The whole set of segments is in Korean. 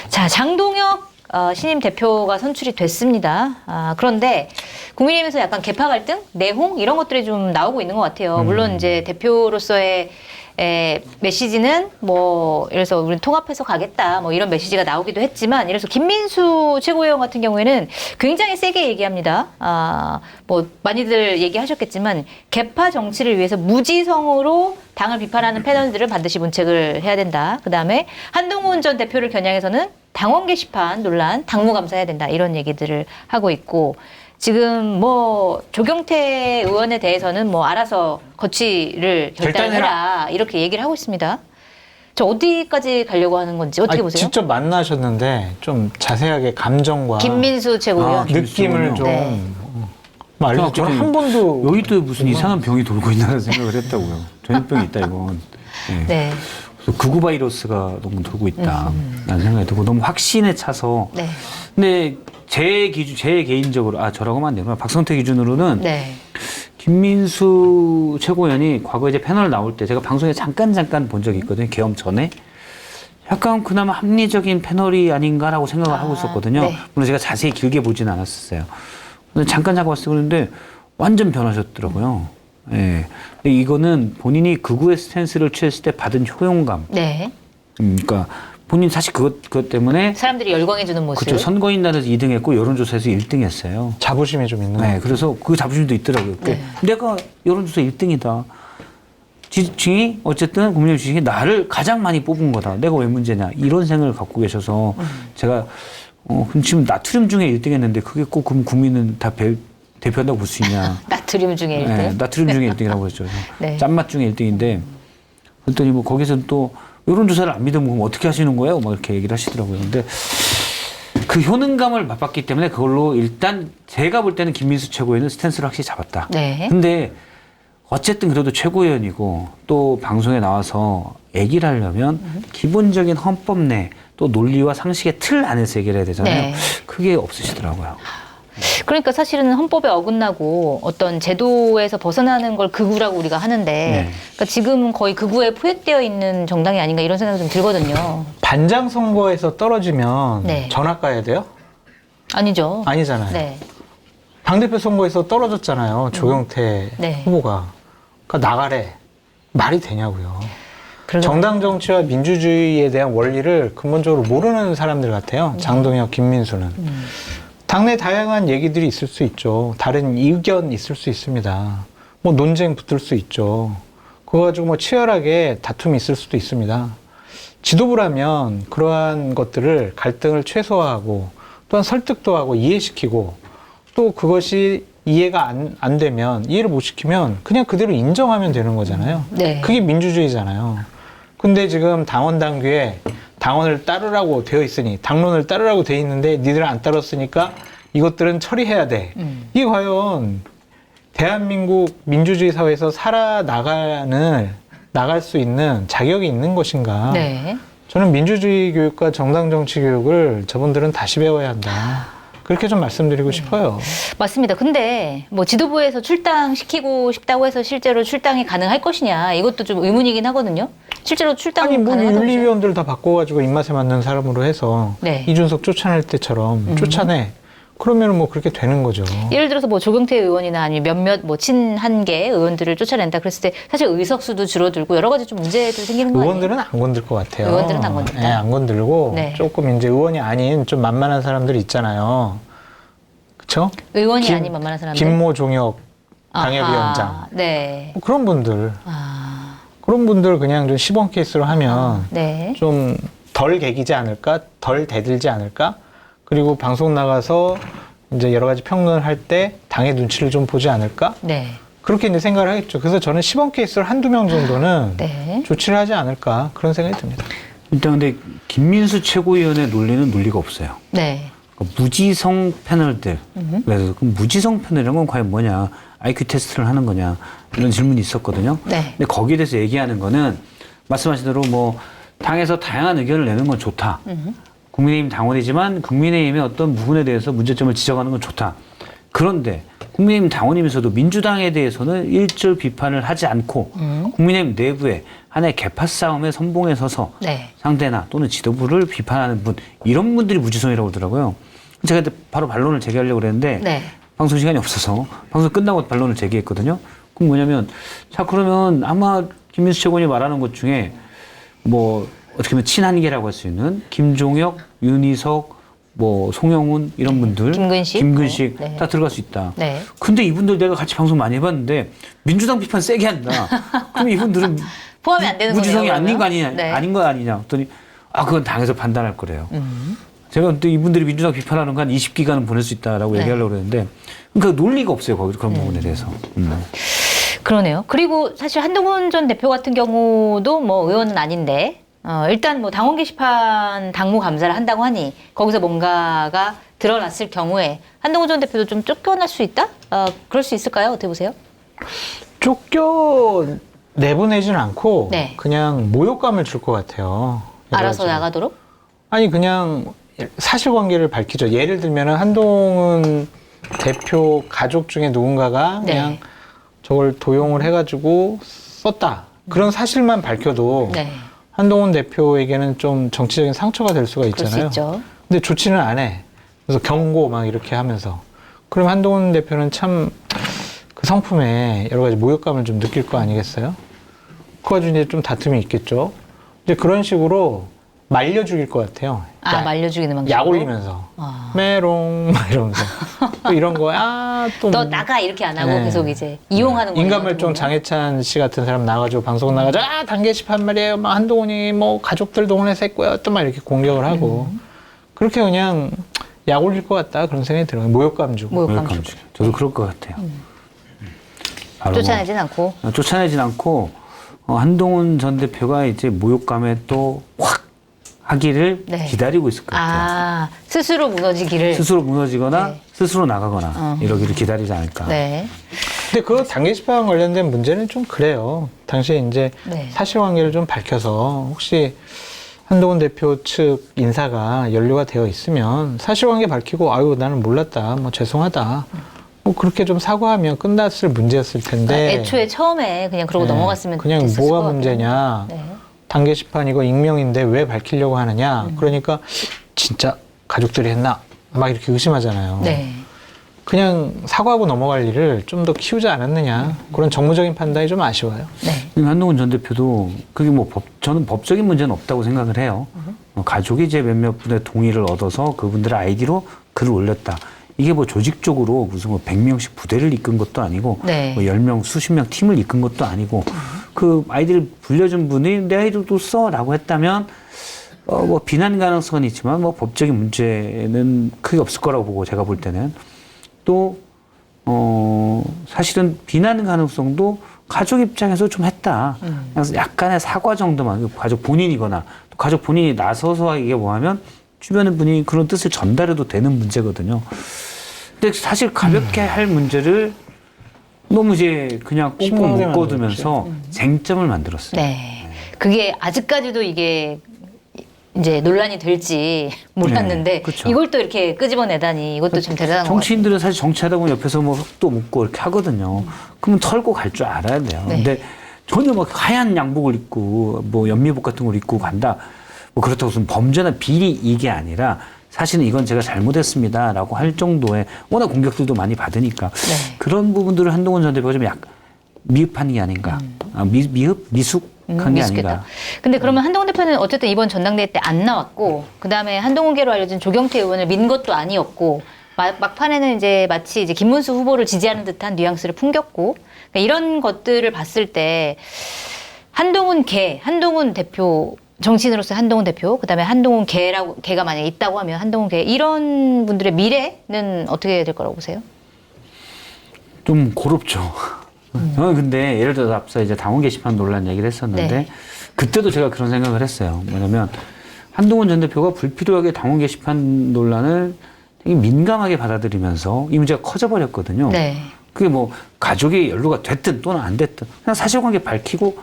자, 장동혁 신임 대표가 선출이 됐습니다. 그런데 국민의힘에서 약간 계파 갈등, 내홍 이런 것들이 좀 나오고 있는 것 같아요. 물론 이제 대표로서의 메시지는 뭐 이래서 우리는 통합해서 가겠다 뭐 이런 메시지가 나오기도 했지만, 이래서 김민수 최고위원 같은 경우에는 굉장히 세게 얘기합니다. 뭐 많이들 얘기하셨겠지만 계파 정치를 위해서 무지성으로 당을 비판하는 패널들은 반드시 문책을 해야 된다. 그다음에 한동훈 전 대표를 겨냥해서는 당원 게시판 논란 당무 감사해야 된다, 이런 얘기들을 하고 있고, 지금 뭐 조경태 의원에 대해서는 뭐 알아서 거취를 결단해라 이렇게 얘기를 하고 있습니다. 저 어디까지 가려고 하는 건지 어떻게 보세요? 직접 만나셨는데 좀 자세하게 감정과 김민수 최고위원 느낌을 좀 네. 알려주세요. 저는 한 번도 여기도 무슨 이상한 병이 돌고 있다는 생각을 했다고요. 전염병이 있다 이건. 네. 네. 그래서 극우 바이러스가 너무 돌고 있다라는 생각이 들고 너무 확신에 차서. 네. 근데 제 개인적으로 저라고 하면 안 되구나. 박성태 기준으로는 네. 김민수 최고위원이 과거에 이제 패널 나올 때 제가 방송에 잠깐 본 적이 있거든요. 계엄 전에. 약간 그나마 합리적인 패널이 아닌가라고 생각을 하고 있었거든요. 네. 물론 제가 자세히 길게 보진 않았었어요. 근데 잠깐 봤을 때 그런데 완전 변하셨더라고요. 예. 근데 이거는 본인이 극우의 스탠스를 취했을 때 받은 효용감. 네. 그러니까 본인 사실 그것 때문에 사람들이 열광해주는 모습. 그렇죠. 선거인단에서 2등했고 여론조사에서 1등했어요. 자부심이 좀 있는. 네, 그래서 그 자부심도 있더라고요. 네. 내가 여론조사 1등이다. 지지층이 어쨌든 국민의힘 지지층이 나를 가장 많이 뽑은 거다. 내가 왜 문제냐. 이런 생각을 갖고 계셔서 제가 그럼 지금 나트륨 중에 1등 했는데 그게 꼭 그럼 국민은 다 대표한다고 볼 수 있냐. 나트륨 중에 1등. 네, 나트륨 중에 1등이라고 했죠. 네. 짠맛 중에 1등인데 그랬더니 뭐 거기서는 또 여론조사를 안 믿으면 그럼 어떻게 하시는 거예요? 막 이렇게 얘기를 하시더라고요. 근데 그 효능감을 맛봤기 때문에 그걸로 일단 제가 볼 때는 김민수 최고위원은 스탠스를 확실히 잡았다. 네. 근데 어쨌든 그래도 최고위원이고 또 방송에 나와서 얘기를 하려면 기본적인 헌법 내 또 논리와 상식의 틀 안에서 얘기를 해야 되잖아요. 네. 그게 없으시더라고요. 그러니까 사실은 헌법에 어긋나고 어떤 제도에서 벗어나는 걸 극우라고 우리가 하는데, 네. 그러니까 지금은 거의 극우에 포획되어 있는 정당이 아닌가 이런 생각이 좀 들거든요. 반장 선거에서 떨어지면 네. 전학 가야 돼요? 아니죠. 아니잖아요. 네. 당대표 선거에서 떨어졌잖아요. 조경태 네. 후보가. 그러니까 나가래. 말이 되냐고요. 그러게. 정당 정치와 민주주의에 대한 원리를 근본적으로 모르는 사람들 같아요. 장동혁, 김민수는. 당내 다양한 얘기들이 있을 수 있죠. 다른 의견 있을 수 있습니다. 뭐 논쟁 붙을 수 있죠. 그거 가지고 뭐 치열하게 다툼이 있을 수도 있습니다. 지도부라면 그러한 것들을 갈등을 최소화하고 또한 설득도 하고 이해시키고 또 그것이 이해가 안 되면 이해를 못 시키면 그냥 그대로 인정하면 되는 거잖아요. 네. 그게 민주주의잖아요. 근데 지금 당원 당규에 당원을 따르라고 되어 있으니 당론을 따르라고 되어 있는데 니들은 안 따랐으니까 이것들은 처리해야 돼. 이게 과연 대한민국 민주주의 사회에서 나갈 수 있는 자격이 있는 것인가? 네. 저는 민주주의 교육과 정당 정치 교육을 저분들은 다시 배워야 한다. 그렇게 좀 말씀드리고 싶어요. 맞습니다. 근데 뭐 지도부에서 출당시키고 싶다고 해서 실제로 출당이 가능할 것이냐, 이것도 좀 의문이긴 하거든요. 실제로 출당 아니 뭐 가능하다고 보세요? 윤리위원들 다 바꿔가지고 입맛에 맞는 사람으로 해서 네. 이준석 쫓아낼 때처럼 쫓아내. 그러면 뭐 그렇게 되는 거죠. 예를 들어서 뭐 조경태 의원이나 아니면 몇몇 뭐 친한계 의원들을 쫓아낸다 그랬을 때 사실 의석수도 줄어들고 여러 가지 좀 문제도 생기는 거 아니에요? 의원들은 안 건들 것 같아요. 의원들은 안 건든다. 네, 안 건들고 네. 조금 이제 의원이 아닌 좀 만만한 사람들 있잖아요. 그렇죠? 의원이 아닌 만만한 사람들. 김모 종혁 당협위원장. 아하, 네. 뭐 그런 분들. 아, 그런 분들 그냥 좀 시범 케이스로 하면 네. 좀 덜 개기지 않을까? 덜 대들지 않을까? 그리고 방송 나가서 이제 여러 가지 평론을 할 때 당의 눈치를 좀 보지 않을까? 네. 그렇게 이제 생각을 하겠죠. 그래서 저는 시범 케이스를 한두 명 정도는 네. 조치를 하지 않을까 그런 생각이 듭니다. 일단 근데 김민수 최고위원의 논리는 논리가 없어요. 네. 그러니까 무지성 패널들. 그래서 그럼 무지성 패널이란 건 과연 뭐냐? IQ 테스트를 하는 거냐? 이런 질문이 있었거든요. 네. 근데 거기에 대해서 얘기하는 거는 말씀하신 대로 뭐 당에서 다양한 의견을 내는 건 좋다. 국민의힘 당원이지만 국민의힘의 어떤 부분에 대해서 문제점을 지적하는 건 좋다. 그런데 국민의힘 당원이면서도 민주당에 대해서는 일절 비판을 하지 않고 국민의힘 내부에 하나의 개파 싸움에 선봉에 서서 네. 상대나 또는 지도부를 비판하는 분, 이런 분들이 무지성이라고 그러더라고요. 제가 그때 바로 반론을 제기하려고 그랬는데 네. 방송 시간이 없어서 방송 끝나고 반론을 제기했거든요. 그럼 뭐냐면, 자, 그러면 아마 김민수 최고원이 말하는 것 중에 뭐 어떻게 보면 친한계라고 할 수 있는 김종혁, 윤희석, 뭐 송영훈 이런 분들, 김근식 네. 다 들어갈 수 있다. 네. 근데 이분들 내가 같이 방송 많이 해봤는데 민주당 비판 세게 한다. 그럼 이분들은 포함이 안 되는 거네요. 무지성이 아닌 거 그러면? 아니냐, 네. 아닌 거 아니냐. 그랬더니 그건 당에서 판단할 거래요. 제가 또 이분들이 민주당 비판하는 거 한 20기간은 보낼 수 있다라고 네. 얘기하려고 그랬는데 그 논리가 없어요. 거기 그런 부분에 대해서. 그러네요. 그리고 사실 한동훈 전 대표 같은 경우도 뭐 의원은 아닌데 일단 뭐 당원 게시판 당무 감사를 한다고 하니 거기서 뭔가가 드러났을 경우에 한동훈 전 대표도 좀 쫓겨날 수 있다? 그럴 수 있을까요? 어떻게 보세요? 쫓겨 내보내지는 않고 네. 그냥 모욕감을 줄 것 같아요. 알아서 그래가지고. 나가도록? 아니 그냥 사실관계를 밝히죠. 예를 들면 한동훈 대표 가족 중에 누군가가 네. 그냥 저걸 도용을 해가지고 썼다. 그런 사실만 밝혀도 네. 한동훈 대표에게는 좀 정치적인 상처가 될 수가 그럴 수 있잖아요. 있죠. 근데 조치는 안 해. 그래서 경고 막 이렇게 하면서. 그럼 한동훈 대표는 참 그 성품에 여러 가지 모욕감을 좀 느낄 거 아니겠어요? 그거 가지고 이제 좀 다툼이 있겠죠. 이제 그런 식으로 말려 죽일 것 같아요. 말려 죽이는 방식. 약 올리면서. 메롱 막 이러면서. 또 이런 거, 또. 너 나가 이렇게 안 하고 네. 계속 이제 이용하는 거예요. 인간멸종 장해찬 씨 같은 사람 나가지고 방송 나가지고 단계시판 말이에요. 막 한동훈이 뭐 가족들 동원해서 했고요. 또 막 이렇게 공격을 하고. 그렇게 그냥 약 올릴 것 같다. 그런 생각이 들어요. 모욕감 주고. 모욕감 주고. 저도 그럴 것 같아요. 바로 쫓아내진 않고. 쫓아내진 않고 한동훈 전 대표가 이제 모욕감에 또 확 하기를 네. 기다리고 있을 것 같아요. 스스로 무너지기를. 스스로 무너지거나 네. 스스로 나가거나 이러기를 기다리지 않을까. 네. 근데 그 단계시판 관련된 문제는 좀 그래요. 당시에 이제 네. 사실관계를 좀 밝혀서 혹시 한동훈 대표 측 인사가 연루가 되어 있으면 사실관계 밝히고 아유 나는 몰랐다. 뭐 죄송하다. 뭐 그렇게 좀 사과하면 끝났을 문제였을 텐데. 애초에 처음에 그냥 그러고 네. 넘어갔으면 그냥 됐을 것 뭐가 같아요. 문제냐. 네. 단계시판 이거 익명인데 왜 밝히려고 하느냐. 그러니까 진짜 가족들이 했나. 막 이렇게 의심하잖아요. 네. 그냥 사과하고 넘어갈 일을 좀 더 키우지 않았느냐. 그런 정무적인 판단이 좀 아쉬워요. 네. 한동훈 전 대표도 그게 뭐 저는 법적인 문제는 없다고 생각을 해요. 가족이 이제 몇몇 분의 동의를 얻어서 그분들의 아이디로 글을 올렸다. 이게 뭐 조직적으로 무슨 뭐 100명씩 부대를 이끈 것도 아니고 네. 뭐 10명, 수십 명 팀을 이끈 것도 아니고 그 아이디를 불려준 분이 내 아이디도 써라고 했다면 뭐 비난 가능성은 있지만 뭐 법적인 문제는 크게 없을 거라고 보고 제가 볼 때는 또 사실은 비난 가능성도 가족 입장에서 좀 했다. 그래서 약간의 사과 정도만 가족 본인이거나 또 가족 본인이 나서서 이게 뭐하면 주변의 분이 그런 뜻을 전달해도 되는 문제거든요. 근데 사실 가볍게 할 문제를 너무 이제 그냥 꽁꽁 심각하게 묶어두면서 쟁점을 만들었어요. 네. 그게 아직까지도 이게 이제 논란이 될지 몰랐는데 네, 그쵸. 이걸 또 이렇게 끄집어내다니 이것도 참 대단한 것 같아요. 정치인들은 사실 정치하다 보면 옆에서 뭐 흙도 묻고 이렇게 하거든요. 그러면 털고 갈 줄 알아야 돼요. 네. 근데 전혀 막 하얀 양복을 입고 뭐 연미복 같은 걸 입고 간다. 뭐 그렇다고 무슨 범죄나 비리 이게 아니라 사실은 이건 제가 잘못했습니다라고 할 정도의 워낙 공격들도 많이 받으니까 네. 그런 부분들을 한동훈 전 대표가 좀 미흡한 게 아닌가. 미숙한 게 미숙했다. 아닌가. 근데 그러면 한동훈 대표는 어쨌든 이번 전당대회 때 안 나왔고 그다음에 한동훈계로 알려진 조경태 의원을 민 것도 아니었고 막판에는 이제 마치 이제 김문수 후보를 지지하는 듯한 뉘앙스를 풍겼고 그러니까 이런 것들을 봤을 때 한동훈 대표 정치인으로서 한동훈 대표 그다음에 한동훈 개가 만약에 있다고 하면 한동훈 개 이런 분들의 미래는 어떻게 될 거라고 보세요? 좀 고롭죠. 저는 근데 예를 들어서 앞서 이제 당원 게시판 논란 얘기를 했었는데 네. 그때도 제가 그런 생각을 했어요. 뭐냐면 한동훈 전 대표가 불필요하게 당원 게시판 논란을 되게 민감하게 받아들이면서 이 문제가 커져버렸거든요. 네. 그게 뭐 가족이 연루가 됐든 또는 안 됐든 그냥 사실관계 밝히고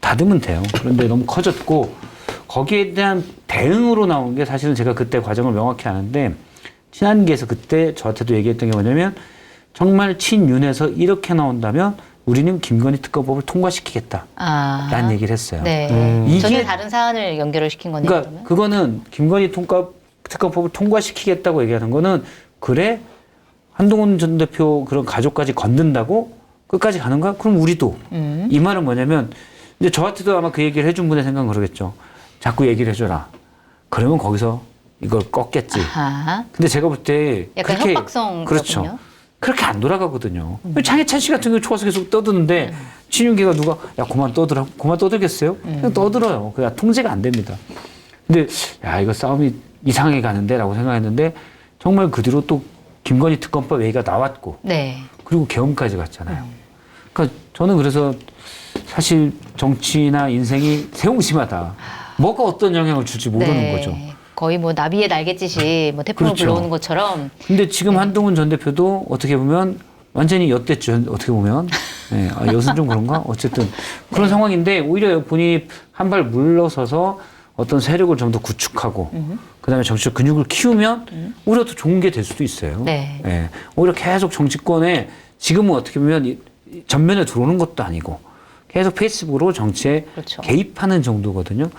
닫으면 돼요. 그런데 너무 커졌고 거기에 대한 대응으로 나온 게 사실은 제가 그때 과정을 명확히 아는데 친한계에서 그때 저한테도 얘기했던 게 뭐냐면 정말 친윤에서 이렇게 나온다면 우리는 김건희 특검법을 통과시키겠다. 라는 얘기를 했어요. 네. 이게 전혀 다른 사안을 연결을 시킨 거네요. 그러니까 그러면. 그거는 김건희 특검법을 통과시키겠다고 얘기하는 거는 그래 한동훈 전 대표 그런 가족까지 건든다고 끝까지 가는 거야? 그럼 우리도 이 말은 뭐냐면 이제 저한테도 아마 그 얘기를 해준 분의 생각은 그러겠죠. 자꾸 얘기를 해줘라. 그러면 거기서 이걸 껐겠지. 아하. 근데 제가 볼 때 약간 그렇게 협박성. 그렇죠. 그렇게 안 돌아가거든요. 장해찬 씨 같은 경우 좋아서 계속 떠드는데 친윤계가 누가 야 그만 떠들겠어요? 그냥 떠들어요. 그냥 통제가 안 됩니다. 근데 야 이거 싸움이 이상하게 가는데라고 생각했는데 정말 그 뒤로 또 김건희 특검법 얘기가 나왔고 네. 그리고 계엄까지 갔잖아요. 그러니까 저는 그래서 사실 정치나 인생이 세옹심하다. 뭐가 어떤 영향을 줄지 모르는 네. 거죠. 거의 뭐 나비의 날갯짓이 뭐 태풍을 그렇죠. 불러오는 것처럼. 근데 지금 한동훈 전 대표도 어떻게 보면 완전히 엿됐죠. 어떻게 보면. 네, 아, 엿은 좀 그런가? 어쨌든 그런 상황인데 오히려 본인이 한 발 물러서서 어떤 세력을 좀 더 구축하고 그다음에 정치적 근육을 키우면 오히려 더 좋은 게 될 수도 있어요. 네. 예, 오히려 계속 정치권에 지금은 어떻게 보면 전면에 들어오는 것도 아니고 계속 페이스북으로 정치에 그렇죠. 개입하는 정도거든요.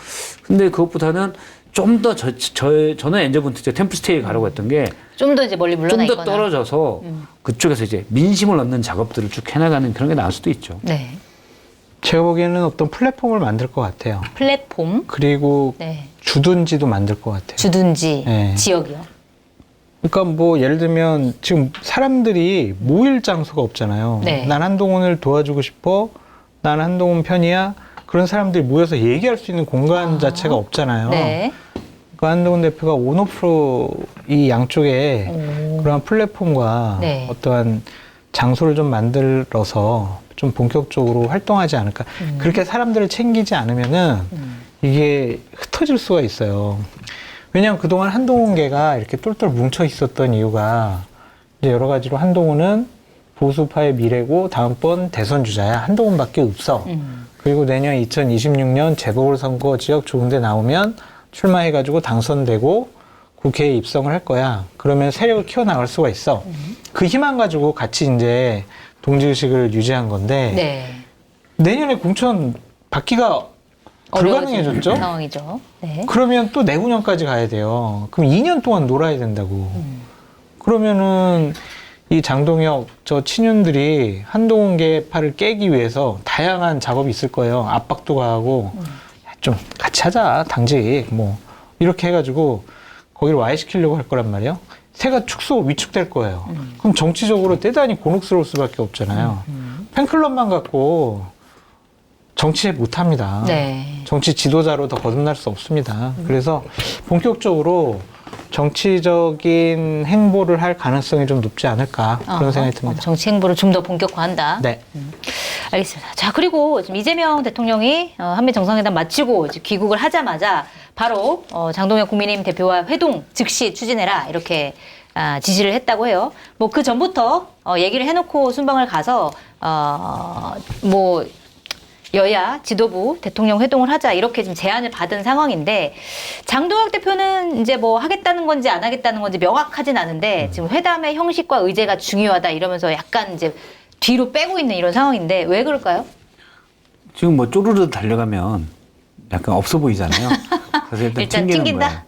근데 그것보다는 좀 더 저는 엔저분트 템플스테이에 가려고 했던 게 좀 더 이제 멀리 물러나 좀 더 있거나. 떨어져서 그쪽에서 이제 민심을 얻는 작업들을 쭉 해나가는 그런 게 나올 수도 있죠. 네. 제가 보기에는 어떤 플랫폼을 만들 것 같아요. 플랫폼. 그리고 네. 주둔지도 만들 것 같아요. 주둔지. 네. 지역이요. 그러니까 뭐 예를 들면 지금 사람들이 모일 장소가 없잖아요. 네. 난 한동훈을 도와주고 싶어. 난 한동훈 편이야. 그런 사람들이 모여서 얘기할 수 있는 공간 자체가 없잖아요. 네. 그 한동훈 대표가 온오프로 이 양쪽에 그러한 플랫폼과 네. 어떠한 장소를 좀 만들어서 좀 본격적으로 활동하지 않을까. 그렇게 사람들을 챙기지 않으면은 이게 흩어질 수가 있어요. 왜냐하면 그동안 한동훈계가 이렇게 똘똘 뭉쳐 있었던 이유가 이제 여러 가지로 한동훈은 보수파의 미래고 다음번 대선 주자야. 한동훈밖에 없어. 그리고 내년 2026년 재보궐선거 지역 좋은데 나오면 출마해가지고 당선되고 국회에 입성을 할 거야. 그러면 세력을 키워나갈 수가 있어. 그 희망 가지고 같이 이제 동지의식을 유지한 건데 네. 내년에 공천 받기가 불가능해졌죠? 상황이죠. 네. 그러면 또 내후년까지 가야 돼요. 그럼 2년 동안 놀아야 된다고. 그러면은 이 장동혁 저 친윤들이 한동훈계 팔을 깨기 위해서 다양한 작업이 있을 거예요. 압박도 가하고 야, 좀 같이 하자 당직 뭐 이렇게 해가지고 거기를 와해시키려고 할 거란 말이에요. 새가 위축될 거예요. 그럼 정치적으로 대단히 곤혹스러울 수밖에 없잖아요. 팬클럽만 갖고 정치에 못합니다. 네. 정치 지도자로 더 거듭날 수 없습니다. 그래서 본격적으로 정치적인 행보를 할 가능성이 좀 높지 않을까 그런 생각이 듭니다. 정치 행보를 좀 더 본격화한다. 네. 알겠습니다. 자, 그리고 지금 이재명 대통령이 한미 정상회담 마치고 이제 귀국을 하자마자 바로 장동혁 국민의힘 대표와 회동 즉시 추진해라 이렇게 지시를 했다고 해요. 뭐 그 전부터 얘기를 해놓고 순방을 가서 뭐 여야 지도부 대통령 회동을 하자 이렇게 지금 제안을 받은 상황인데 장동혁 대표는 이제 뭐 하겠다는 건지 안 하겠다는 건지 명확하진 않은데 지금 회담의 형식과 의제가 중요하다 이러면서 약간 이제 뒤로 빼고 있는 이런 상황인데 왜 그럴까요? 지금 뭐 쪼르르 달려가면 약간 없어 보이잖아요. 그래서 일단 튕긴다? 거예요.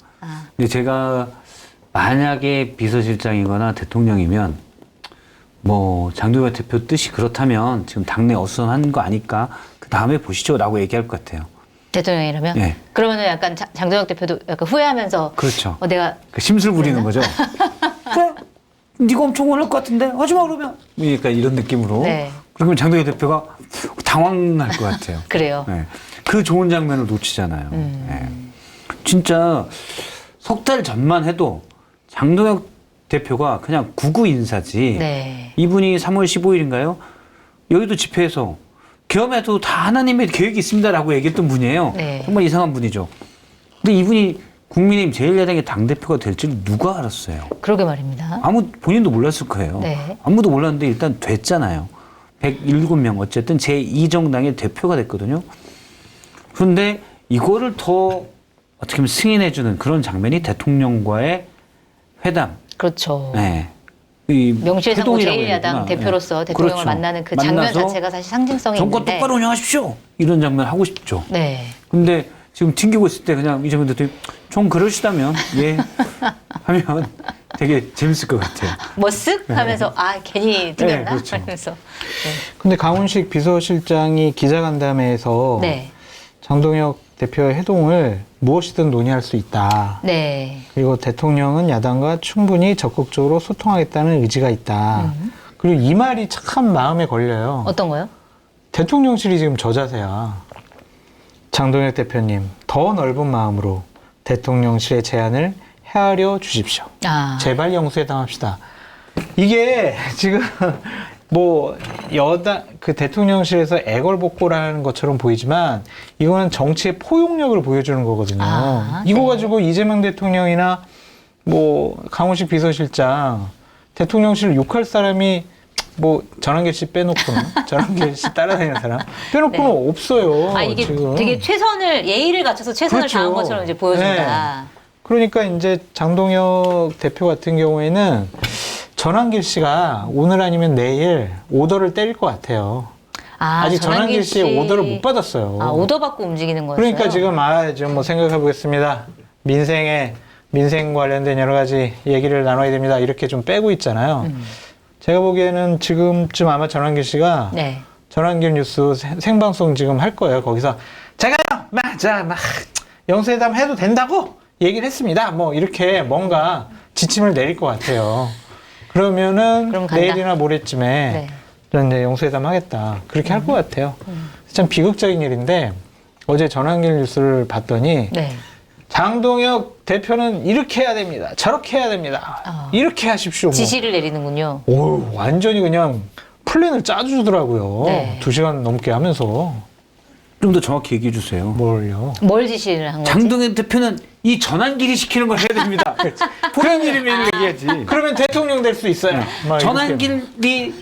근데 제가 만약에 비서실장이거나 대통령이면 뭐 장동혁 대표 뜻이 그렇다면 지금 당내 어수선한 거 아닐까? 그 다음에 보시죠라고 얘기할 것 같아요. 대통령이라면? 네. 그러면은 약간 장동혁 대표도 약간 후회하면서 그렇죠. 내가 그 심술 부리는 거죠. 그래, 네가 엄청 원할 것 같은데 하지 마 그러면. 그러니까 이런 느낌으로. 네. 그러면 장동혁 대표가 당황할 것 같아요. 그래요. 네. 그 좋은 장면을 놓치잖아요. 네. 진짜 석 달 전만 해도 장동혁 대표가 그냥 구구 인사지. 네. 이분이 3월 15일인가요? 여의도 집회에서 계엄에도 다 하나님의 계획이 있습니다라고 얘기했던 분이에요. 네. 정말 이상한 분이죠. 근데 이분이 국민의힘 제1야당의 당대표가 될 줄 누가 알았어요? 그러게 말입니다. 본인도 몰랐을 거예요. 네. 아무도 몰랐는데 일단 됐잖아요. 107명 어쨌든 제2정당의 대표가 됐거든요. 그런데 이거를 더 어떻게 보면 승인해주는 그런 장면이 대통령과의 회담. 그렇죠. 네. 이 명실상부 회동이라고 해야 제1야당 되나? 대표로서 예. 대통령을 그렇죠. 만나는 그 장면 만나서 자체가 사실 상징성이 정권 있는데. 똑바로 운영하십시오. 이런 장면 하고 싶죠. 네. 근데 지금 튕기고 있을 때 그냥 이재명 대통령이 좀 그러시다면 예 하면 되게 재밌을 것 같아요. 머쓱 하면서 아 괜히 튕겼나? 네, 그렇죠. 하면서. 근데 강훈식 비서실장이 기자간담회에서 네. 장동혁 대표의 회동을 무엇이든 논의할 수 있다. 네. 그리고 대통령은 야당과 충분히 적극적으로 소통하겠다는 의지가 있다. 그리고 이 말이 참 마음에 걸려요. 어떤 거요? 대통령실이 지금 저 자세야. 장동혁 대표님, 더 넓은 마음으로 대통령실의 제안을 헤아려 주십시오. 아. 제발 영수회담합시다. 이게 지금 뭐 여당 그 대통령실에서 애걸복걸하는 것처럼 보이지만 이거는 정치의 포용력을 보여주는 거거든요. 아, 이거 네. 가지고 이재명 대통령이나 뭐 강훈식 비서실장 대통령실을 욕할 사람이 뭐 전한길 씨 빼놓고는 전한길 씨 따라다니는 사람 빼놓고는 네. 없어요. 아 이게 지금. 되게 최선을 예의를 갖춰서 최선을 그렇죠. 다한 것처럼 이제 보여준다. 그러니까 이제 장동혁 대표 같은 경우에는 전한길 씨가 오늘 아니면 내일 오더를 때릴 것 같아요. 아, 아직 전한길 씨의 오더를 못 받았어요. 아, 오더 받고 움직이는 거였어요. 그러니까 지금 뭐 생각해 보겠습니다. 민생 관련된 여러 가지 얘기를 나눠야 됩니다. 이렇게 좀 빼고 있잖아요. 제가 보기에는 지금쯤 아마 전한길 씨가 네. 전한길 뉴스 생방송 지금 할 거예요. 거기서 제가요, 막 영수회담 해도 된다고 얘기를 했습니다. 뭐 이렇게 뭔가 지침을 내릴 것 같아요. 그러면은 그럼 간다. 내일이나 모레쯤에 네. 저는 이제 영수회담 하겠다. 그렇게 할 것 같아요. 참 비극적인 일인데 어제 전한길 뉴스를 봤더니 네. 장동혁 대표는 이렇게 해야 됩니다. 저렇게 해야 됩니다. 이렇게 하십시오. 뭐. 지시를 내리는군요. 오, 완전히 그냥 플랜을 짜주더라고요. 네. 2시간 넘게 하면서. 좀 더 정확히 얘기해 주세요. 뭘요? 뭘 지시를 한 거지? 장동혁 대표는 이 전환길이 시키는 걸 해야 됩니다. 본인 이름을 얘기하지. 그러면 대통령 될 수 있어요. 막 이렇게. 전환길이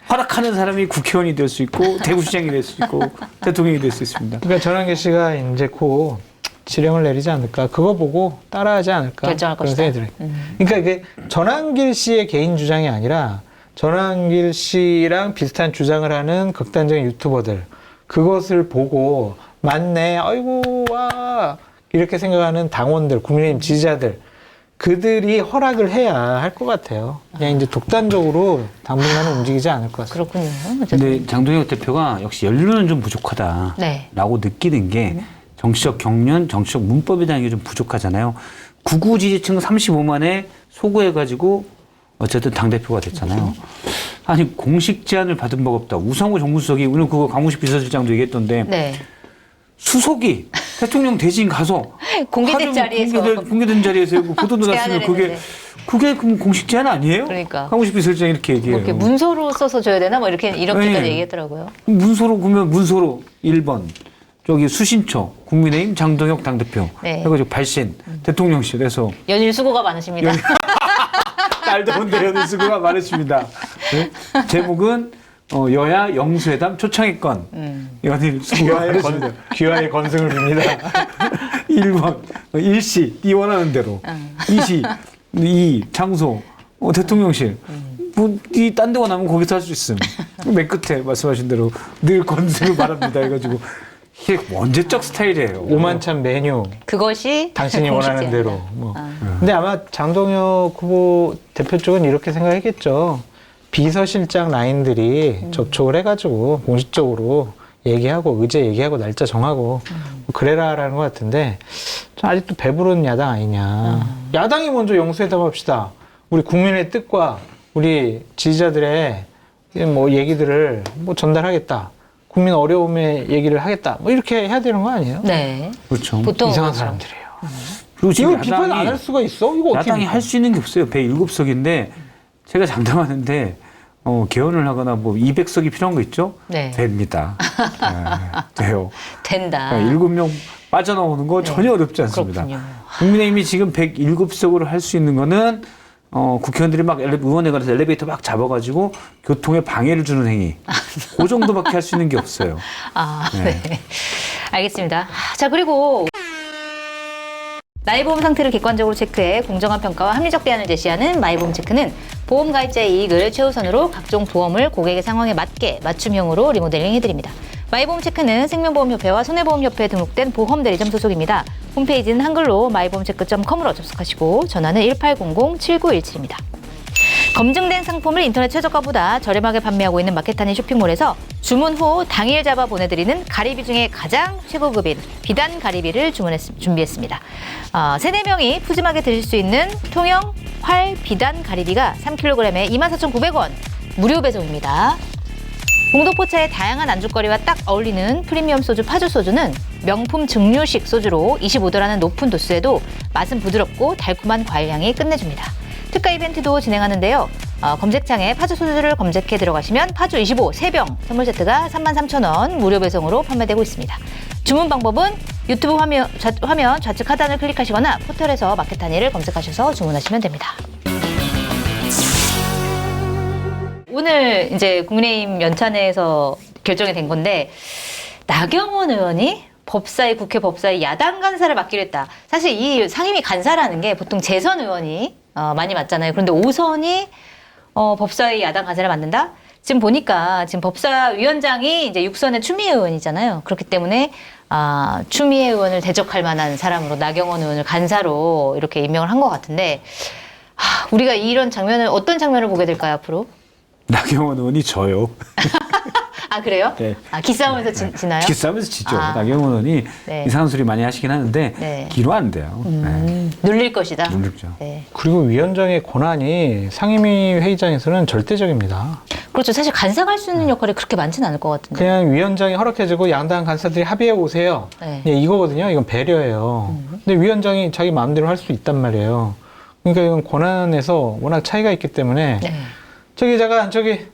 허락하는 사람이 국회의원이 될 수 있고 대구시장이 될 수 있고 대통령이 될 수 있습니다. 그러니까 전한길 씨가 이제 곧 지령을 내리지 않을까. 그거 보고 따라하지 않을까. 결정할 그런 것이다. 생각이 들어요. 그러니까 이게 전한길 씨의 개인 주장이 아니라 전한길 씨랑 비슷한 주장을 하는 극단적인 유튜버들 그것을 보고 맞네. 아이고 와 이렇게 생각하는 당원들, 국민의힘 지지자들 그들이 허락을 해야 할 것 같아요. 그냥 이제 독단적으로 당분간은 움직이지 않을 것 같습니다. 그렇군요. 어쨌든. 근데 장동혁 대표가 역시 연륜은 좀 부족하다라고 네. 느끼는 게 정치적 경륜, 정치적 문법에 대한 게 좀 부족하잖아요. 구구 지지층 35만에 소구해가지고 어쨌든 당대표가 됐잖아요. 아니 공식 제안을 받은 바가 없다. 우상호 정무수석이 오늘 그거 강훈식 비서실장도 얘기했던데 네. 수석이 대통령 대신 가서 공개된 자리에서 공개된 자리에서 보도도 제안을 났으면 그게 그럼 공식 제안 아니에요? 그러니까. 강훈식 비서실장이 이렇게 뭐 얘기해요. 이렇게 문서로 써서 줘야 되나? 뭐 이렇게까지 네. 얘기했더라고요. 문서로 그러면 문서로 1번 저기 수신처 국민의힘 장동혁 당대표 네. 해가지고 발신 대통령실에서 연일 수고가 많으십니다. 딸 더운데 연일 수고가 많으십니다. 네? 제목은 여야 영수회담 초청했건 연일 수고가 많으십니다. 귀하의 건승을 빕니다. 1번 일시 이 원하는 대로 2시 이 장소 대통령실 뭐이 딴 데 원하면 거기서 할 수 있음. 맨 끝에 말씀하신 대로 늘 건승을 바랍니다 해가지고 이게 언제적 스타일이에요. 오만찬 메뉴 그것이 당신이 공식 원하는 제안이다. 대로. 뭐. 근데 아마 장동혁 후보 대표 쪽은 이렇게 생각했겠죠. 비서실장 라인들이 접촉을 해가지고 공식적으로 얘기하고 의제 얘기하고 날짜 정하고 뭐 그래라라는 것 같은데 좀 아직도 배부른 야당 아니냐. 야당이 먼저 영수회담 합시다. 우리 국민의 뜻과 우리 지지자들의 뭐 얘기들을 뭐 전달하겠다. 국민 어려움의 얘기를 하겠다. 뭐 이렇게 해야 되는 거 아니에요? 네. 그렇죠. 보통 이상한 그렇죠. 사람들이에요. 그리고 지금 이거 비판 안 할 수가 있어? 이거 어떻게 야당이 비판? 할 수 있는 게 없어요. 107석인데 제가 장담하는데 개헌을 하거나 뭐 200석이 필요한 거 있죠? 네. 됩니다. 네, 돼요. 된다. 7명 빠져나오는 거 전혀 어렵지 않습니다. 그렇군요. 국민의힘이 지금 107석으로 할 수 있는 거는 국회의원들이 막 의원에 관해서 엘리베이터 막 잡아가지고 교통에 방해를 주는 행위. 그 정도밖에 할 수 있는 게 없어요. 아, 네. 네. 알겠습니다. 자, 그리고 나의 보험 상태를 객관적으로 체크해 공정한 평가와 합리적 대안을 제시하는 마이보험체크는 보험 가입자의 이익을 최우선으로 각종 보험을 고객의 상황에 맞게 맞춤형으로 리모델링 해드립니다. 마이보험체크는 생명보험협회와 손해보험협회에 등록된 보험대리점 소속입니다. 홈페이지는 한글로 마이보험체크.com으로 접속하시고 전화는 1800-7917입니다. 검증된 상품을 인터넷 최저가보다 저렴하게 판매하고 있는 마켓타니 쇼핑몰에서 주문 후 당일 잡아 보내드리는 가리비 중에 가장 최고급인 비단 가리비를 준비했습니다. 3-4명이 푸짐하게 드실 수 있는 통영 활 비단 가리비가 3kg에 24,900원 무료 배송입니다. 공덕포차의 다양한 안주거리와 딱 어울리는 프리미엄 소주 파주 소주는 명품 증류식 소주로 25도라는 높은 도수에도 맛은 부드럽고 달콤한 과일향이 끝내줍니다. 특가 이벤트도 진행하는데요. 검색창에 파주 소주를 검색해 들어가시면 파주 25 3병 선물 세트가 33,000원 무료 배송으로 판매되고 있습니다. 주문 방법은 유튜브 화면 좌측 하단을 클릭하시거나 포털에서 마켓타니를 검색하셔서 주문하시면 됩니다. 오늘 이제 국민의힘 연찬회에서 결정이 된 건데 나경원 의원이 국회 법사위 야당 간사를 맡기로 했다. 사실 이 상임위 간사라는 게 보통 재선 의원이 많이 맡잖아요. 그런데 5선이 법사위 야당 간사를 맡는다? 지금 보니까 지금 법사위원장이 이제 6선의 추미애 의원이잖아요. 그렇기 때문에 추미애 의원을 대적할 만한 사람으로 나경원 의원을 간사로 이렇게 임명을 한 것 같은데 우리가 이런 장면을 어떤 장면을 보게 될까요 앞으로? 나경원 의원이 져요. 아 그래요? 네. 기싸움에서 지나요? 기싸움에서 지죠. 나경원 의원이 네. 이상한 소리 많이 하시긴 하는데 네. 기로 안 돼요. 네. 눌릴 것이다. 눌리죠. 네. 그리고 위원장의 권한이 상임위 회의장에서는 절대적입니다. 그렇죠. 사실 간사가 할 수 있는 역할이 그렇게 많지는 않을 것 같은데. 그냥 위원장이 허락해주고 양당 간사들이 합의해 오세요. 네. 예, 이거거든요. 이건 배려예요. 근데 위원장이 자기 마음대로 할 수 있단 말이에요. 그러니까 이건 권한에서 워낙 차이가 있기 때문에 네. 저기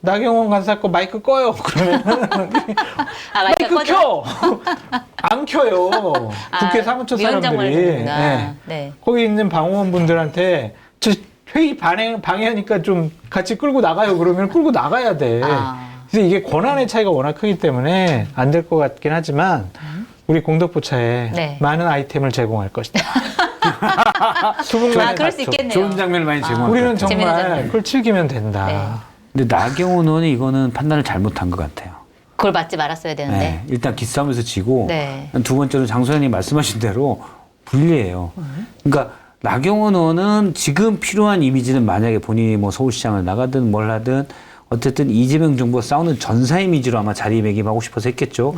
나경원 간사 거 마이크 꺼요. 그러면 마이크 켜. 안 켜요. 국회 사무처 위원장만 사람들이. 해주는구나. 네. 거기 있는 방호원분들한테 저 회의 방해하니까 좀 같이 끌고 나가요. 그러면 끌고 나가야 돼. 그래서 이게 권한의 차이가 워낙 크기 때문에 안 될 것 같긴 하지만 우리 공덕포차에 네. 많은 아이템을 제공할 것이다. 두 분간의 그럴 수 다툼. 있겠네요. 좋은 장면을 많이 제공할 우리는 것 같아요. 재밌는 정말 장면. 그걸 즐기면 된다. 네. 근데 나경원 의원이 이거는 판단을 잘못한 것 같아요. 그걸 맞지 말았어야 되는데. 네. 일단 기싸움에서 지고 네. 두 번째로 장소연이 말씀하신 대로 불리해요. 그러니까 나경원 의원은 지금 필요한 이미지는 만약에 본인이 뭐 서울시장을 나가든 뭘 하든 어쨌든 이재명 정부와 싸우는 전사 이미지로 아마 자리매김하고 싶어서 했겠죠.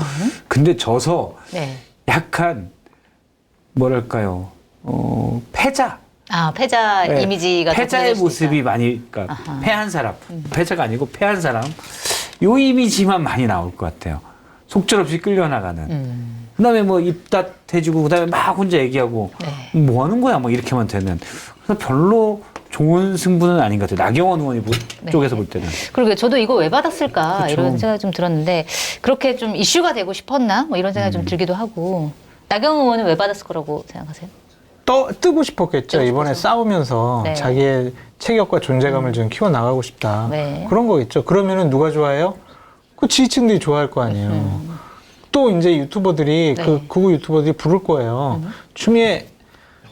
근데 져서 네. 약간 뭐랄까요, 패자. 패자 네. 이미지가 더 패자의 보여질 수 모습이 있다. 많이, 그러니까 패한 사람, 패자가 아니고 패한 사람, 요 이미지만 많이 나올 것 같아요. 속절없이 끌려나가는. 그다음에 뭐 입덧해주고 그다음에 막 혼자 얘기하고 네. 뭐 하는 거야, 막 이렇게만 되는. 그래서 별로 좋은 승부는 아닌 것 같아요. 나경원 의원이 네. 쪽에서 볼 때는. 그러게 저도 이거 왜 받았을까 그쵸. 이런 생각이 좀 들었는데 그렇게 좀 이슈가 되고 싶었나 뭐 이런 생각이 좀 들기도 하고 나경원 의원은 왜 받았을 거라고 생각하세요? 뜨고 싶었겠죠. 뜨고 이번에 싶어서. 싸우면서 네. 자기의 체격과 존재감을 좀 키워나가고 싶다. 네. 그런 거겠죠. 그러면은 누가 좋아해요? 그 지지층들이 좋아할 거 아니에요. 또 이제 유튜버들이 네. 극우 유튜버들이 부를 거예요. 추미애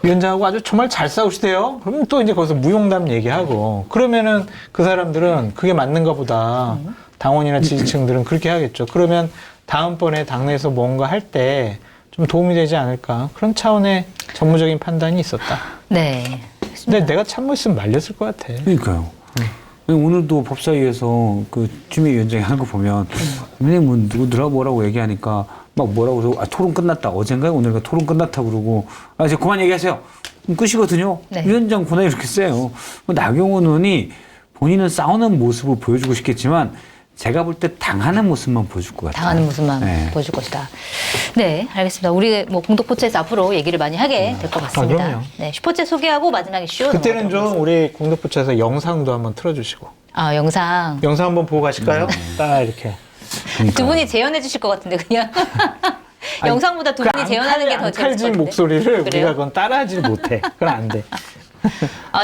위원장하고 아주 정말 잘 싸우시대요. 그러면 또 이제 거기서 무용담 얘기하고 그러면은 그 사람들은 그게 맞는가 보다. 당원이나 지지층들은 그렇게 하겠죠. 그러면 다음번에 당내에서 뭔가 할 때 좀 도움이 되지 않을까. 그런 차원의 전무적인 판단이 있었다. 네. 근데 내가 참모했으면 말렸을 것 같아. 그러니까요. 오늘도 법사위에서 그 추미애 위원장이 하는 거 보면, 선생님 뭐 누구들하고 뭐라고 얘기하니까 막 뭐라고 그러고, 토론 끝났다. 어젠가요? 오늘가 토론 끝났다 그러고, 이제 그만 얘기하세요. 그럼 끝이거든요. 네. 위원장 권한이 이렇게 세요. 나경원 의원이 본인은 싸우는 모습을 보여주고 싶겠지만, 제가 볼 때 당하는 모습만 보여줄 것 같아요. 당하는 모습만 네. 보여줄 것이다. 네, 알겠습니다. 우리 뭐 공덕포차에서 앞으로 얘기를 많이 하게 될 것 같습니다. 그럼요. 네, 슈퍼챗 소개하고 마지막 이슈 그때는 넘어가도록 좀 우리 공덕포차에서 영상도 한번 틀어주시고. 영상 영상 한번 보고 가실까요? 딱 이렇게. 두 분이 재현해 주실 것 같은데 그냥 영상보다 두 분이 재현하는 게 더 재밌을 것 칼진 같은데. 목소리를 그래요? 우리가 그건 따라하지 못해. 그건 안 돼.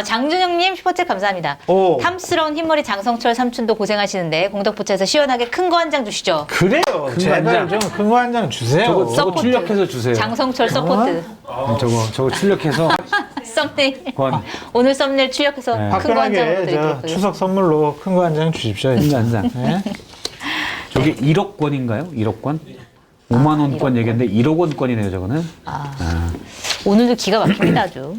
장준영님 슈퍼챗 감사합니다. 오. 탐스러운 흰머리 장성철 삼촌도 고생하시는데 공덕포차에서 시원하게 큰 거 한 장 주시죠. 그래요. 제발 좀 큰 거 한 장 주세요. 저거 서포트. 출력해서 주세요. 장성철 서포트. 저거 출력해서 썸네일. 권. 오늘 썸네일 출력해서 네. 큰 거 한 장 화끈하게 드리도록 저 하겠습니다. 추석 선물로 큰 거 한 장 주십시오. 한 장. 네? 저게 1억 권인가요? 1억 권? 5만 원권 1억 얘기했는데 1억 원권이네요, 저거는. 오늘도 기가 막힙니다 아주.